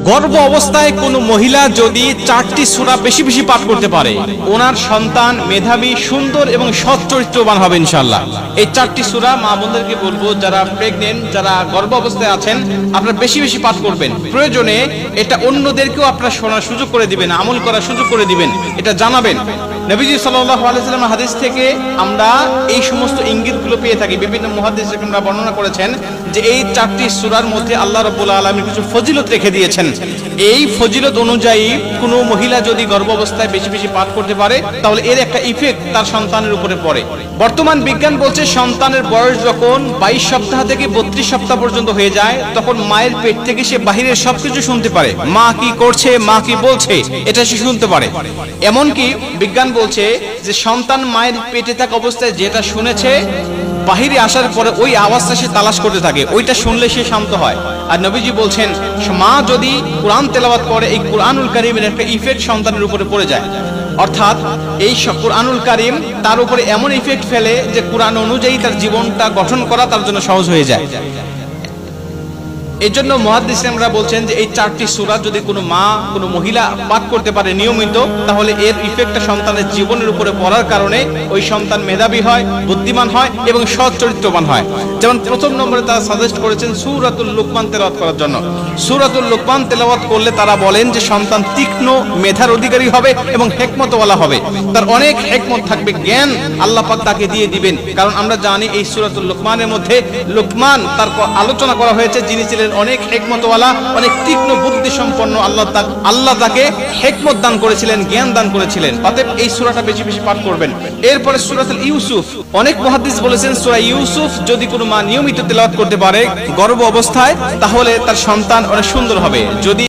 গর্ভ অবস্থায় কোনো মহিলা যদি 4টি সূরা বেশি বেশি পাঠ করতে পারে, ওনার সন্তান মেধাবী, সুন্দর এবং সৎ চরিত্রবান হবে ইনশাআল্লাহ। এই 4টি সূরা মা বোনদেরকে বলবো, যারা প্রেগনেন্ট, যারা গর্ভ অবস্থায় আছেন, আপনারা বেশি বেশি পাঠ করবেন। প্রয়োজনে এটা অন্যদেরকেও আপনারা শোনার সুযোগ করে দিবেন, আমল করার সুযোগ করে দিবেন, এটা জানাবেন। নবীজি সাল্লাল্লাহু আলাইহি ওয়াসাল্লামের হাদিস থেকে আমরা এই সমস্ত ইঙ্গিতগুলো পেয়ে থাকি। বিভিন্ন মুহাদ্দিস রাহিমাহুল্লাহ বর্ণনা করেছেন যে এই 4টি সূরার মধ্যে আল্লাহ রাব্বুল আলামিন কিছু ফজিলত রেখে দিয়েছেন। এই ফজিলত অনুযায়ী কোনো মহিলা যদি গর্ভ অবস্থায় বেশি বেশি পাঠ করতে পারে, তাহলে এর একটা ইফেক্ট তার সন্তানের উপরে পড়ে। বর্তমান বিজ্ঞান বলছে সন্তানের বয়স যখন 22 সপ্তাহ থেকে 32 সপ্তাহ পর্যন্ত হয়ে যায়, তখন মায়ের পেট থেকে সে বাহিরের সবকিছু শুনতে পারে। মা কি করছে, মা কি বলছে, এটা সে শুনতে পারে। এমনকি বিজ্ঞান বলছে যে সন্তান মায়ের পেটে থাকা অবস্থায় যেটা শুনেছে, বাহিরে আসার পরে ওই আওয়াজটা সে তালাশ করতে থাকে, ওইটা শুনলে সে শান্ত হয়। আর নবীজি বলছেন মা যদি কোরআন তেলাওয়াত করে, এই কোরআনুল কারীমের একটা ইফেক্ট সন্তানের উপরে পড়ে যায়। অর্থাৎ এই কোরআনুল কারীম তার উপরে এমন ইফেক্ট ফেলে যে কোরআন অনুযায়ী তার জীবনটা গঠন করা তার জন্য সহজ হয়ে যায়। এই জন্য মুহাদ্দিসরা বলছেন যে এই 4টি সূরা যদি কোনো মা, কোনো মহিলা পাঠ করতে পারে নিয়মিত, তাহলে এর ইফেক্টটা সন্তানের জীবনের উপরে পড়ার কারণে ওই সন্তান মেধাবী হয়, বুদ্ধিমান হয় এবং সৎ চরিত্রবান হয়। যেমন প্রথম নম্বরে তারা সাজেস্ট করেছেন সূরাতুল লুকমান তেলাওয়াত করার জন্য। সূরাতুল লুকমান তেলাওয়াত করলে তারা বলেন যে সন্তান তীক্ষ্ণ মেধার অধিকারী হবে এবং হিকমতওয়ালা হবে, তার অনেক হিকমত থাকবে, জ্ঞান আল্লাহ পাক তাকে দিয়ে দিবেন। কারণ আমরা জানি এই সূরাতুল লুকমানের মধ্যে লুকমান তার আলোচনা করা হয়েছে, যিনি ছিলেন অনেক হিকমতওয়ালা, অনেক তীক্ষ্ণ বুদ্ধি সম্পন্ন। আল্লাহ তাকে হিকমত দান করেছিলেন, জ্ঞান দান করেছিলেন। অতএব এই সূরাটা বেশি বেশি পাঠ করবেন। এরপরে সূরাতুল ইউসুফ, অনেক মুহাদ্দিস বলেছেন সূরা ইউসুফ যদি কোনো মা নিয়মিত তেলাওয়াত করতে পারে গর্ভ অবস্থায়, তাহলে তার সন্তান অনেক সুন্দর হবে। যদি